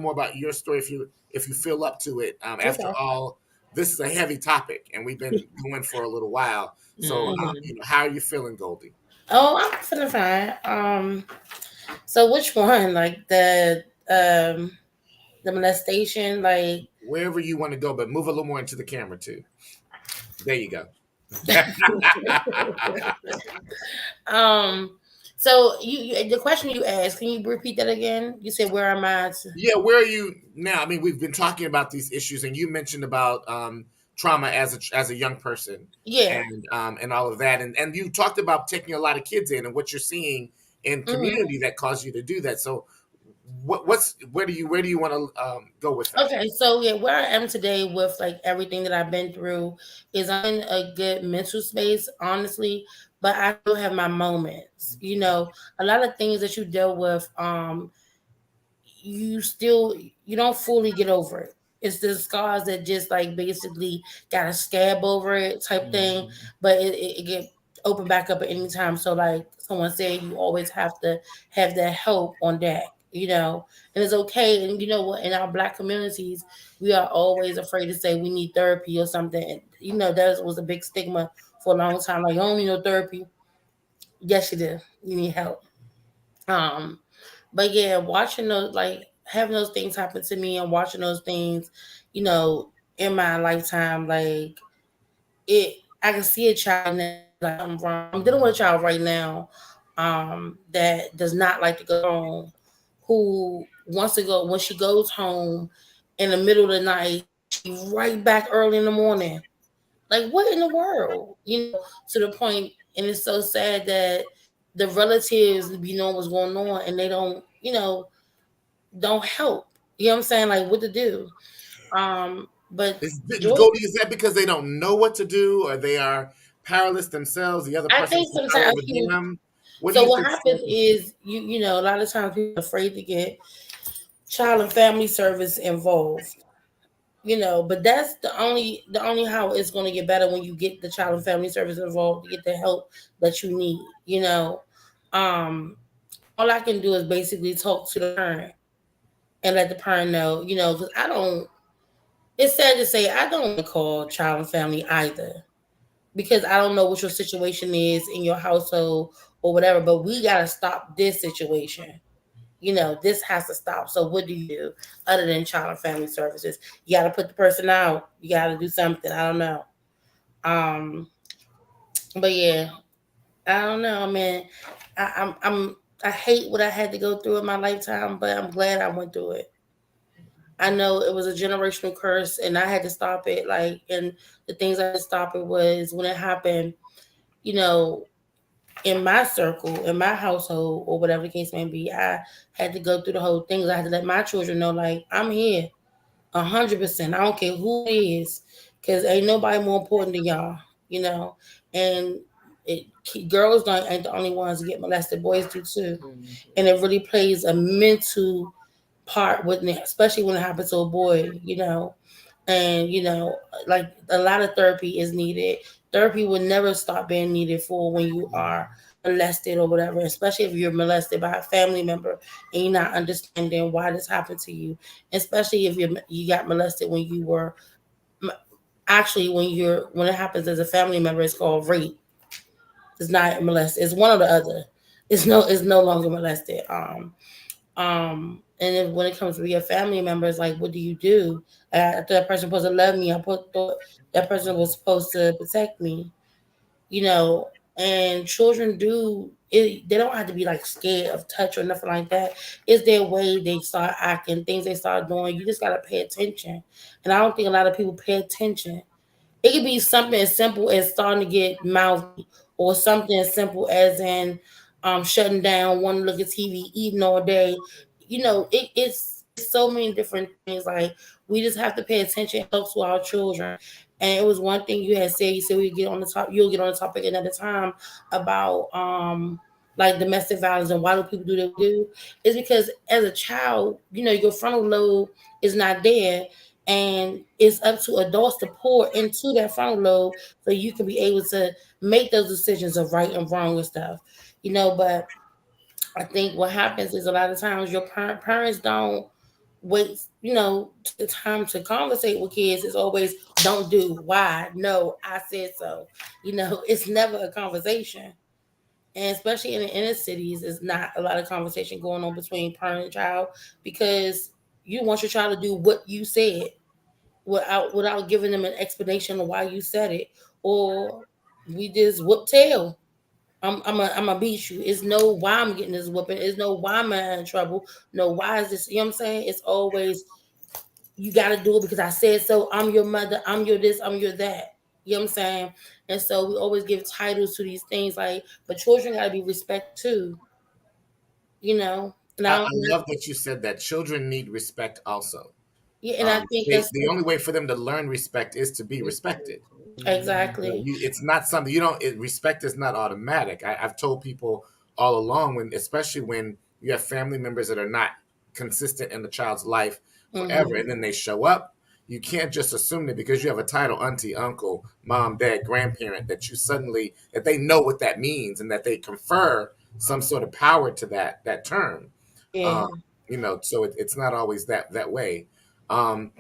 more about your story if you feel up to it. After Okay. all, this is a heavy topic, and we've been going for a little while. So, Hmm. how are you feeling, Goldie? Oh, I'm feeling fine. So which one? Like the molestation, like Wherever you want to go, but move a little more into the camera too. There you go. um so you the question you asked, can you repeat that again? You said where am I to, Yeah, where are you now? I mean, we've been talking about these issues, and you mentioned about trauma as a young person, yeah. and all of that, and you talked about taking a lot of kids in and what you're seeing in Hmm. community that caused you to do that. So, where do you want to go with that? Okay, so yeah, where I am today with like everything that I've been through is I'm in a good mental space, honestly, but I still have my moments. A lot of things that you deal with, you still you don't fully get over it. It's the scars that just like basically got a scab over it type thing, but it get open back up at any time. So like someone said, you always have to have that help on deck. And it's okay. And you know what? In our black communities, we are always afraid to say we need therapy or something. And, that was a big stigma for a long time. Like, you don't need no therapy. Yes, you do. You need help. Um, but yeah, watching those like having those things happen to me and watching those things, you know, in my lifetime, like I can see a child now like I'm wrong. I'm dealing with a child right now, that does not like to go home, who wants to go when she goes home in the middle of the night, she right back early in the morning. Like what in the world? To the point, and it's so sad that the relatives be knowing what's going on and they don't help. You know what I'm saying? Like what to do. But George, Goldie, is that because they don't know what to do, or they are powerless themselves? The other I person think has power sometimes over people. them. What do So you what think? happens is a lot of times people are afraid to get child and family service involved. But that's the only how it's going to get better when you get the child and family service involved to get the help that you need. Um, all I can do is basically talk to the parent and let the parent know. Because I don't. It's sad to say I don't want to call child and family either because I don't know what your situation is in your household or whatever. But we gotta stop this situation. This has to stop. So what do you do other than child and family services? You got to put the person out. You got to do something. I don't know. Um, but yeah, I don't know, man. I hate what I had to go through in my lifetime, but I'm glad I went through it. I know it was a generational curse, and I had to stop it. Like, and the things I had to stop it was when it happened. You know, in my circle, in my household, or whatever the case may be, I had to go through the whole thing. I had to let my children know, like, I'm here, 100%. I don't care who it is, because ain't nobody more important than y'all, you know. And it, girls don't ain't the only ones that get molested. Boys do too, and it really plays a mental part with it, especially when it happens to a boy. And like a lot of therapy is needed. Therapy will never stop being needed for when you are molested or whatever, especially if you're molested by a family member and you're not understanding why this happened to you, especially if you got molested when you were actually when it happens as a family member, it's called rape. It's not molested, it's one or the other. It's no longer molested. And then when it comes to your family members, like, what do you do? I thought that person was supposed to love me. Thought that person was supposed to protect me. You know, and children do it. They don't have to be like scared of touch or nothing like that. It's their way they start acting, things they start doing. You just gotta pay attention. And I don't think a lot of people pay attention. It could be something as simple as starting to get mouthy, or something as simple as in shutting down, want to look at TV, eating all day. It's so many different things. Like, we just have to pay attention and talk to our children. And it was one thing you had said. You said we get on the top. You'll get on the topic another time about like domestic violence and why do people do what they do. It's because as a child, your frontal lobe is not there, and it's up to adults to pour into that frontal lobe so you can be able to make those decisions of right and wrong and stuff. But I think what happens is a lot of times your parents don't wait, the time to conversate with kids. It's always don't do, why, no, I said so. It's never a conversation. And especially in the inner cities, there's not a lot of conversation going on between parent and child, because you want your child to do what you said without giving them an explanation of why you said it, or we just whoop tail. I'm a beat you. It's no why I'm getting this whooping. It's no why I'm in trouble. No why is this? You know what I'm saying? It's always you got to do it because I said so. I'm your mother. I'm your this. I'm your that. You know what I'm saying? And so we always give titles to these things, like, but children got to be respected too. And I love that you said that children need respect also. yeah, and I think The only way for them to learn respect is to be respected. exactly. It's not something you don't. Respect is not automatic. I've told people all along, especially when you have family members that are not consistent in the child's life forever, and then they show up. You can't just assume that because you have a title, auntie, uncle, mom, dad, grandparent, that they know what that means and that they confer some sort of power to that term. Yeah. Um, so it's not always that way. One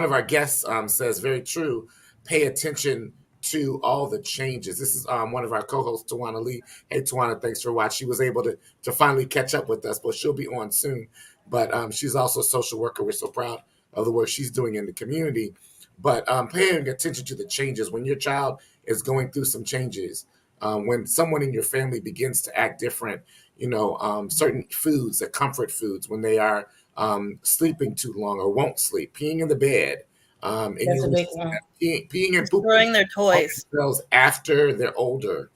of our guests says very true. Pay attention to all the changes. This is one of our co-hosts, Tawana Lee. Hey, Tawana, thanks for watching. She was able to finally catch up with us, but she'll be on soon. But she's also a social worker. We're so proud of the work she's doing in the community. But paying attention to the changes when your child is going through some changes, when someone in your family begins to act different, certain foods, the comfort foods, when they are sleeping too long or won't sleep, peeing in the bed, and That's a big one. peeing and pooping Destroying their toys. themselves after they're older,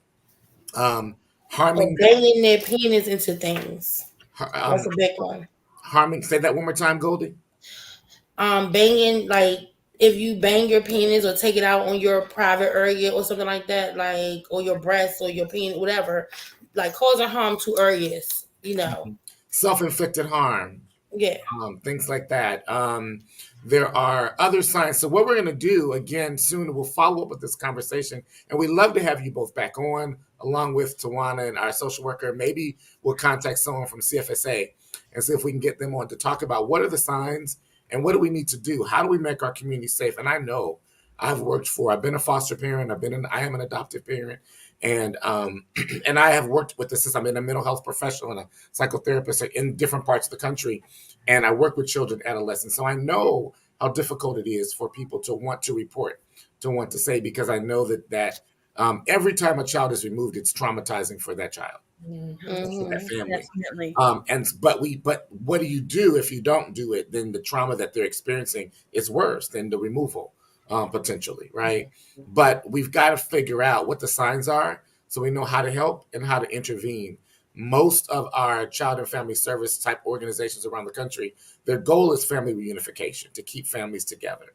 Or harming, banging their penis into things. That's um, a big one. harming. Say that one more time, Goldie. Banging, like, if you bang your penis or take it out on your private area or something like that, like, or your breast or your penis, whatever, like causing harm to areas. Self-inflicted harm. Yeah. Things like that. There are other signs. So what we're going to do again soon, we'll follow up with this conversation, and we'd love to have you both back on, along with Tawana and our social worker. Maybe we'll contact someone from CFSA and see if we can get them on to talk about what are the signs and what do we need to do. How do we make our community safe? And I know I've been a foster parent. I am an adoptive parent, and and I have worked with this since I'm in a mental health professional and a psychotherapist in different parts of the country, and I work with children, adolescents. So I know how difficult it is for people to want to report, to want to say, because I know that every time a child is removed, it's traumatizing for that child, for that family. Definitely. But what do you do if you don't do it? Then the trauma that they're experiencing is worse than the removal, potentially, right? But we've got to figure out what the signs are so we know how to help and how to intervene. Most of our child and family service type organizations around the country, their goal is family reunification, to keep families together.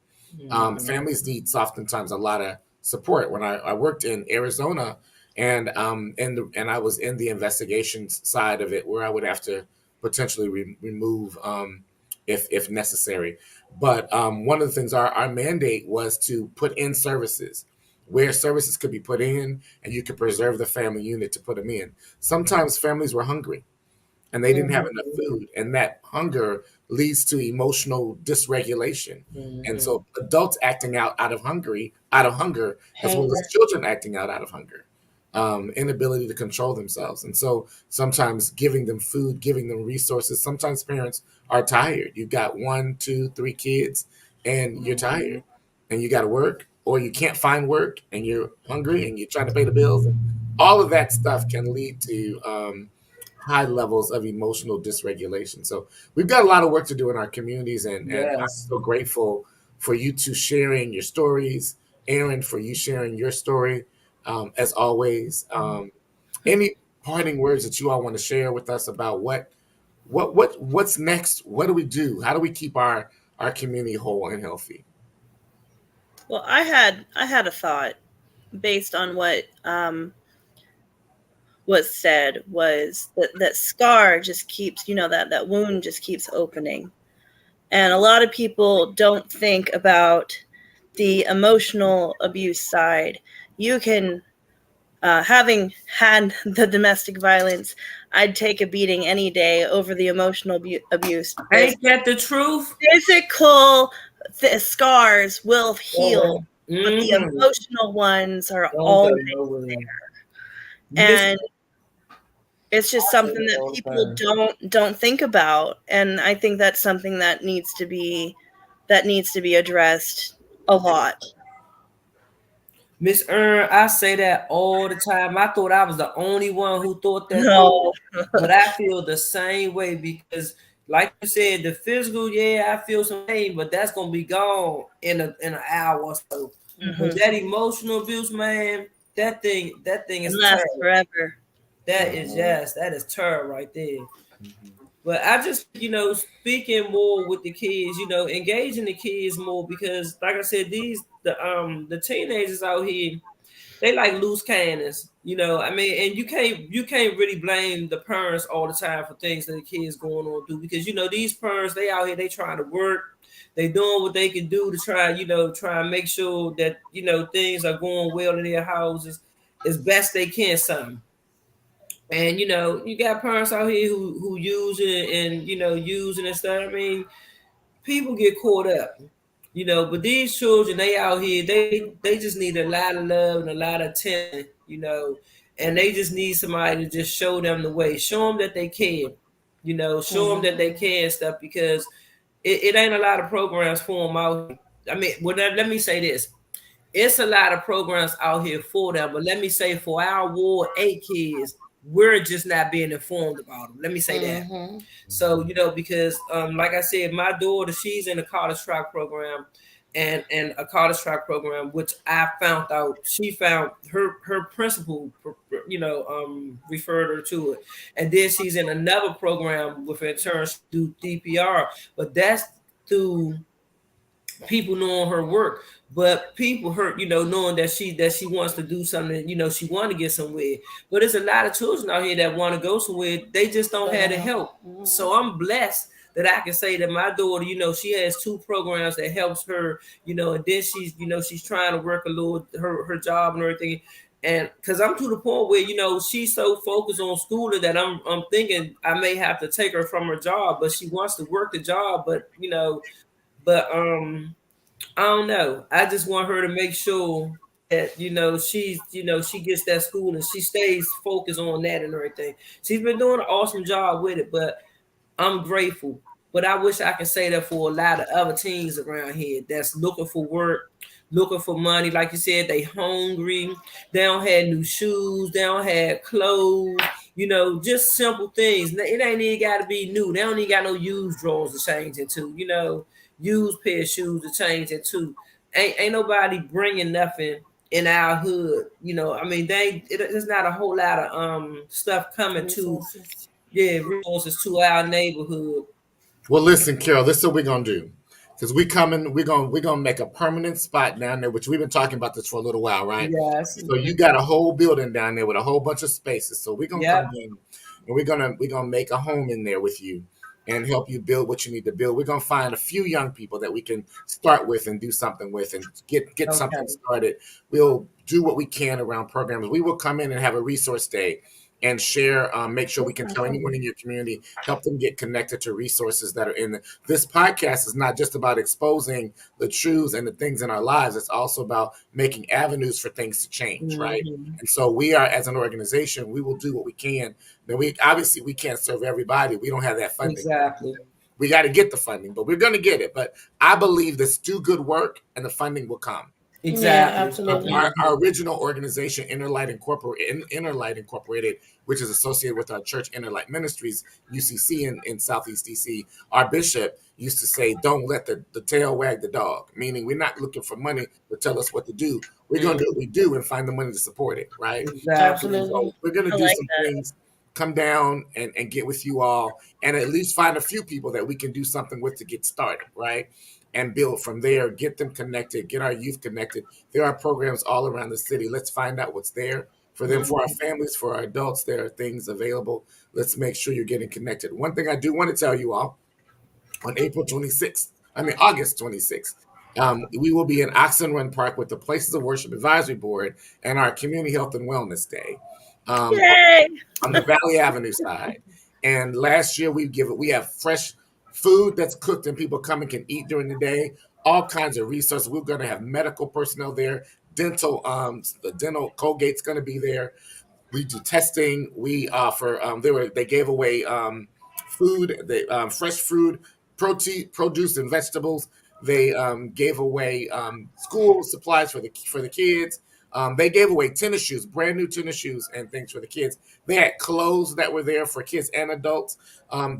Families need oftentimes a lot of support. When I worked in Arizona, and I was in the investigations side of it, where I would have to potentially remove if necessary. But one of the things, our mandate was to put in services where services could be put in, and you could preserve the family unit to put them in. Sometimes families were hungry and they didn't have enough food, and that hunger leads to emotional dysregulation. And so adults acting out of hunger, as well as children acting out of hunger, inability to control themselves. And so sometimes giving them food, giving them resources. Sometimes parents are tired. You've got 1, 2, 3 kids, and you're tired, and you got to work, or you can't find work, and you're hungry, and you're trying to pay the bills. And all of that stuff can lead to high levels of emotional dysregulation. So we've got a lot of work to do in our communities, and I'm so grateful for you two sharing your stories Aaron, for you sharing your story. As always, any parting words that you all want to share with us about what's next? What do we do? How do we keep our community whole and healthy? Well, I had a thought based on what was said, was that scar just keeps, that wound just keeps opening. And a lot of people don't think about the emotional abuse side. You can, having had the domestic violence, I'd take a beating any day over the emotional abuse, because Ain't that the truth? physical scars will heal, but the Mm-hmm. emotional ones are Don't go always nowhere. there. And it's just something that people don't think about, and I think that's something that needs to be addressed a lot. Miss Earn, I say that all the time. I thought I was the only one who thought that No. but I feel the same way because, like you said, the physical, yeah, I feel some pain, but that's gonna be gone in an hour or so. But that emotional abuse, man, that thing is Lasts terrible. forever. That is terror right there. But I just, speaking more with the kids, engaging the kids more because, like I said, the teenagers out here, they like loose cannons. I mean, and you can't really blame the parents all the time for things that the kids going on do because these parents, they out here, they trying to work, they doing what they can do to try and make sure that things are going well in their houses as best they can. Some. And you got parents out here who use it and using and stuff. I mean, people get caught up, but these children, they out here, they just need a lot of love and a lot of attention, and they just need somebody to just show them the way, show them that they can, show them that they can stuff because it ain't a lot of programs for them out here. I mean, well, let me say this. It's a lot of programs out here for them, but let me say for our Ward 8 kids, we're just not being informed about them. Let me say that. So, because like I said, my daughter, she's in a college track program and a college track program, which I found out, she found her principal, referred her to it. And then she's in another program with insurance through DPR, but that's through people knowing her work, but people hurt, knowing that she wants to do something, she want to get somewhere. But there's a lot of children out here that want to go somewhere, they just don't have the help. So I'm blessed that I can say that my daughter, she has 2 programs that helps her, and then she's trying to work a little her job and everything. And because I'm to the point where she's so focused on schooling that I'm thinking I may have to take her from her job, but she wants to work the job, but I don't know. I just want her to make sure that she gets that school and she stays focused on that and everything. She's been doing an awesome job with it, but I'm grateful. But I wish I could say that for a lot of other teens around here that's looking for work, looking for money. Like you said, they hungry. They don't have new shoes. They don't have clothes. Just simple things. It ain't even got to be new. They don't even got no used drawers to change into. Used pair of shoes to change into. Ain't nobody bringing nothing in our hood. I mean, there's not a whole lot of stuff coming resources. Resources to our neighborhood. Well, listen, Carol, this is what we're gonna do. Because we're gonna make a permanent spot down there, which we've been talking about this for a little while, right? Yes. So you got a whole building down there with a whole bunch of spaces. So we're gonna come in and we're gonna make a home in there with you and help you build what you need to build. We're gonna find a few young people that we can start with and do something with and get something started. We'll do what we can around programs. We will come in and have a resource day and share, make sure we can tell anyone in your community, help them get connected to resources that are in this podcast is not just about exposing the truths and the things in our lives. It's also about making avenues for things to change, right? And so we are, as an organization, we will do what we can. Now, we can't serve everybody. We don't have that funding. Exactly. We got to get the funding, but we're going to get it. But I believe this do good work and the funding will come. Yeah, Exactly. absolutely. Our original organization, Inner Light Incorporated, which is associated with our church, Inner Light Ministries, UCC in Southeast DC, our bishop used to say, "Don't let the tail wag the dog," meaning we're not looking for money to tell us what to do. We're going to do what we do and find the money to support it, right? Exactly. So Absolutely. we're going to I do like some that. things, come down and get with you all, and at least find a few people that we can do something with to get started, right? And build from there, get them connected, get our youth connected. There are programs all around the city. Let's find out what's there for them, for our families, for our adults. There are things available. Let's make sure you're getting connected. One thing I do want to tell you all, on August 26th, we will be in Oxen Run Park with the Places of Worship Advisory Board and our Community Health and Wellness Day. Yay! On the Valley Avenue side. And last year we have fresh food that's cooked and people come and can eat during the day. All kinds of resources. We're going to have medical personnel there. The dental Colgate's going to be there. We do testing. We offer. They gave away food, fresh food, protein, produce, and vegetables. They gave away school supplies for the kids. They gave away tennis shoes, brand new tennis shoes, and things for the kids. They had clothes that were there for kids and adults.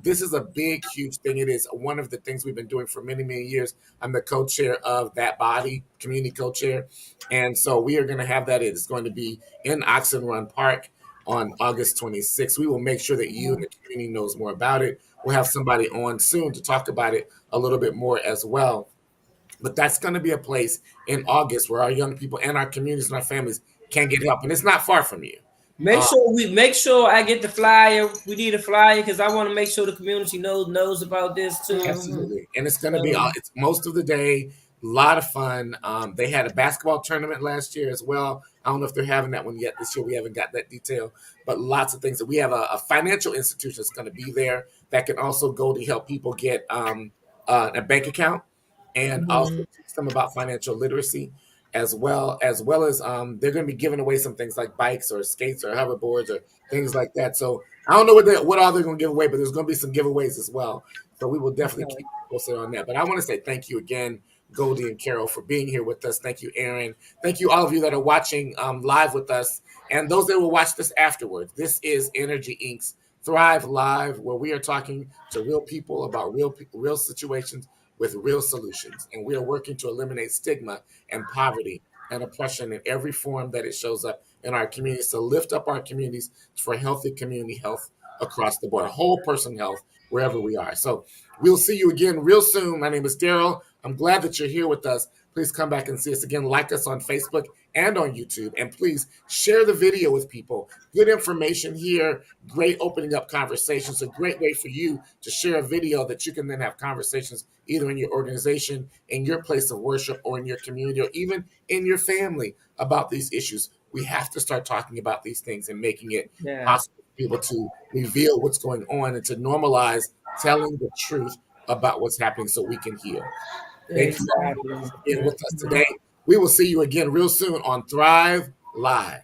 This is a big, huge thing. It is one of the things we've been doing for many, many years. I'm the co-chair of that body, community co-chair, and so we are going to have that. It's going to be in Oxen Run Park on August 26th. We will make sure that you and the community knows more about it. We'll have somebody on soon to talk about it a little bit more as well. But that's going to be a place in August where our young people and our communities and our families can get help. And it's not far from you. Make sure I get the flyer. We need a flyer because I want to make sure the community knows about this too. Absolutely. And it's going to be it's most of the day, a lot of fun. They had a basketball tournament last year as well. I don't know if they're having that one yet this year. We haven't got that detail, but lots of things. That we have a financial institution that's going to be there that can also go to help people get a bank account and also teach them about financial literacy as well as they're going to be giving away some things like bikes or skates or hoverboards or things like that. So I don't know what all they're going to give away, but there's going to be some giveaways as well. So we will definitely keep you posted on that. But I want to say thank you again, Goldie and Carol, for being here with us. Thank you, Aaron. Thank you, all of you that are watching live with us, and those that will watch this afterwards. This is Energy Inc.'s Thrive Live, where we are talking to real people about real situations with real solutions. And we are working to eliminate stigma and poverty and oppression in every form that it shows up in our communities, to lift up our communities for healthy community health across the board, whole person health wherever we are. So we'll see you again real soon. My name is Daryl. I'm glad that you're here with us. Please come back and see us again. Like us on Facebook and on YouTube. And please share the video with people. Good information here. Great opening up conversations. A great way for you to share a video that you can then have conversations either in your organization, in your place of worship, or in your community, or even in your family about these issues. We have to start talking about these things and making it possible for people to reveal what's going on and to normalize telling the truth about what's happening so we can heal. Thank you all for being with us today. We will see you again real soon on Thrive Live.